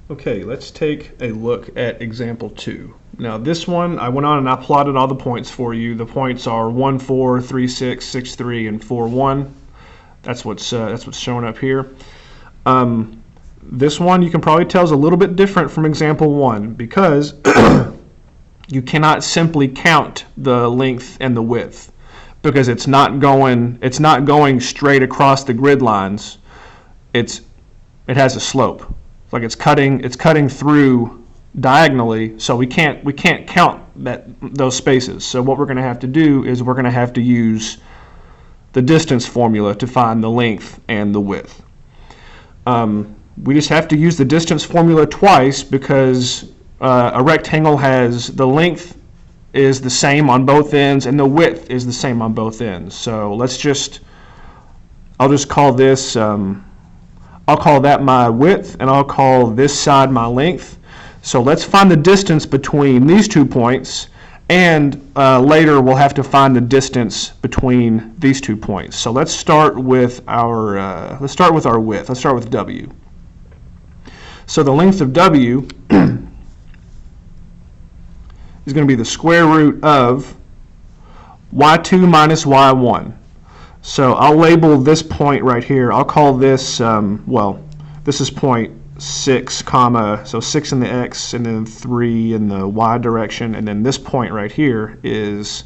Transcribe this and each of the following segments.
Okay, let's take a look at example 2. Now this one, I went on and I plotted all the points for you. The points are 1, 4, 3, 6, 6, 3, and 4, 1. That's what's showing up here. This one you can probably tell is a little bit different from example 1 because you cannot simply count the length and the width because it's not going straight across the grid lines. It has a slope. Like it's cutting through diagonally, so we can't count those spaces. So what we're going to have to do is we're going to have to use the distance formula to find the length and the width. We just have to use the distance formula twice because a rectangle has the length is the same on both ends and the width is the same on both ends. So I'll just call this. I'll call that my width, and I'll call this side my length. So let's find the distance between these 2 points, and later we'll have to find the distance between these 2 points. So let's start with our width. Let's start with W. So the length of W is going to be the square root of y2 minus y1. So I'll label this point right here. I'll call this, this is point 6, so 6 in the x and then 3 in the y direction. And then this point right here is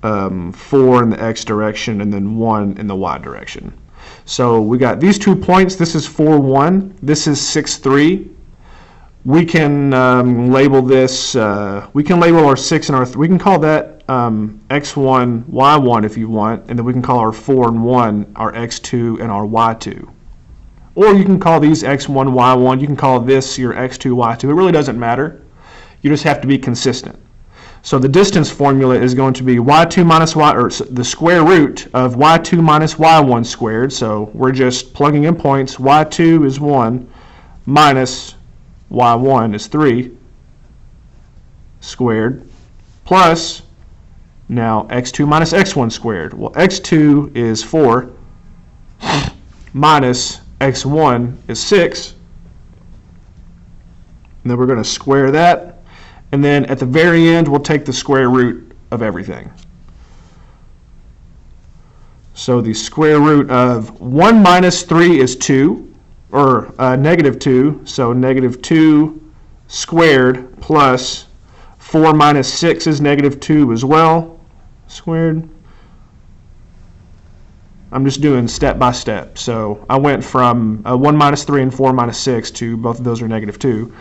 4 in the x direction and then 1 in the y direction. So we got these 2 points. This is 4, 1. This is 6, 3. We can label this, we can label our 6 and our 3. We can call that x1, y1 if you want, and then we can call our 4 and 1 our x2 and our y2. Or you can call these x1, y1. You can call this your x2, y2. It really doesn't matter. You just have to be consistent. So the distance formula is going to be y2 minus y, or the square root of y2 minus y1 squared. So we're just plugging in points. Y2 is 1 minus y1 is 3 squared plus now x2 minus x1 squared. Well, x2 is 4 minus x1 is 6. And then we're going to square that. And then at the very end, we'll take the square root of everything. So the square root of 1 minus 3 is 2, or negative 2. So negative 2 squared plus 4 minus 6 is negative 2 as well, squared. I'm just doing step by step. So I went from 1 minus 3 and 4 minus 6 to both of those are negative 2.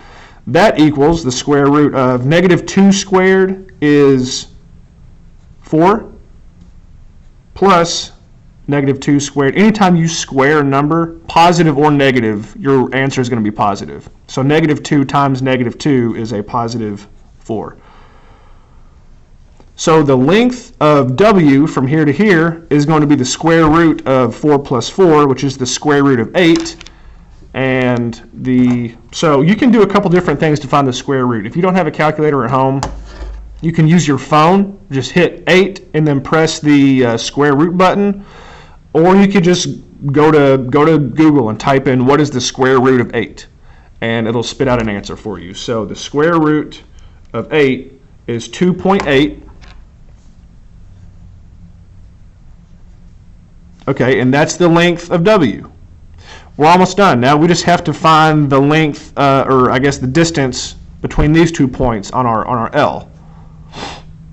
That equals the square root of negative 2 squared is 4 plus negative 2 squared. Anytime you square a number, positive or negative, your answer is going to be positive. So negative 2 times negative 2 is a positive 4. So the length of W from here to here is going to be the square root of 4 plus 4, which is the square root of 8. And so you can do a couple different things to find the square root. If you don't have a calculator at home, you can use your phone, just hit 8 and then press the square root button. Or you could just go to Google and type in what is the square root of 8, and it'll spit out an answer for you. So the square root of 8 is 2.8. Okay, and that's the length of W. We're almost done. Now we just have to find the length, or I guess the distance between these 2 points on our L.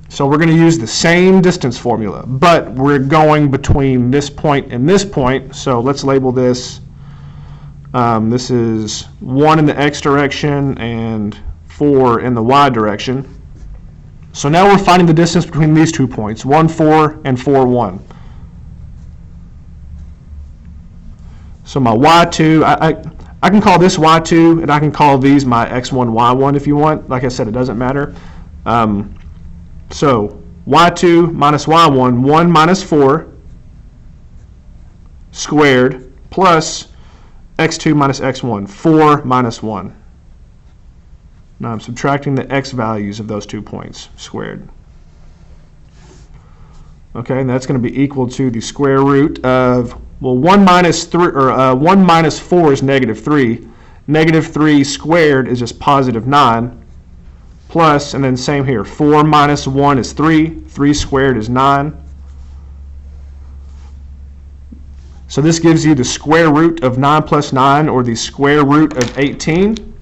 So we're going to use the same distance formula, but we're going between this point and this point. So let's label this. This is 1 in the x direction and 4 in the y direction. So now we're finding the distance between these 2 points, 1, 4 and 4, 1. So my y2, I can call this y2, and I can call these my x1, y1 if you want. Like I said, it doesn't matter. So y2 minus y1, 1 minus 4 squared plus x2 minus x1, 4 minus 1. Now I'm subtracting the x values of those 2 points squared. Okay, and that's going to be equal to the square root of, well, 1 minus 3, or 1 minus 4 is negative 3, Negative 3 squared is just positive 9. Plus, and then same here, 4 minus 1 is 3. 3 squared is 9. So this gives you the square root of 9 plus 9, or the square root of 18.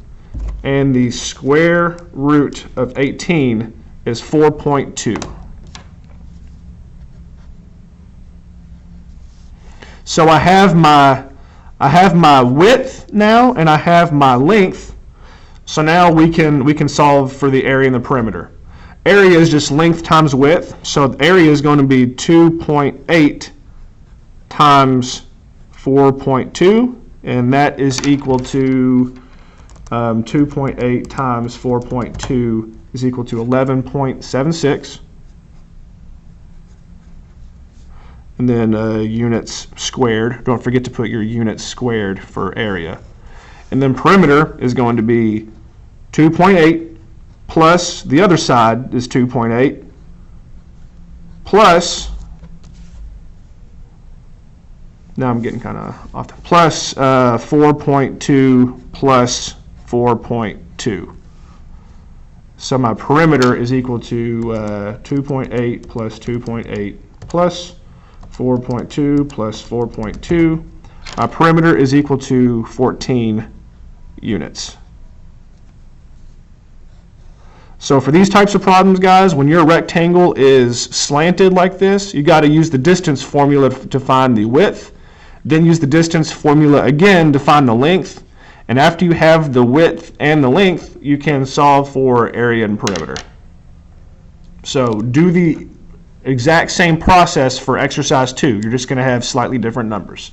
And the square root of 18 is 4.2. So I have my width now, and I have my length. So now we can solve for the area and the perimeter. Area is just length times width. So the area is going to be 2.8 times 4.2, and that is equal to 2.8 times 4.2 is equal to 11.76. And then units squared. Don't forget to put your units squared for area. And then perimeter is going to be 2.8 plus the other side is 2.8 plus, now I'm getting kind of off, plus 4.2 plus 4.2. So my perimeter is equal to 2.8 plus 2.8 plus 4.2 plus 4.2. My perimeter is equal to 14 units. So for these types of problems, guys, when your rectangle is slanted like this, you got to use the distance formula to find the width, then use the distance formula again to find the length, and after you have the width and the length, you can solve for area and perimeter. So do the exact same process for exercise 2. You're just going to have slightly different numbers.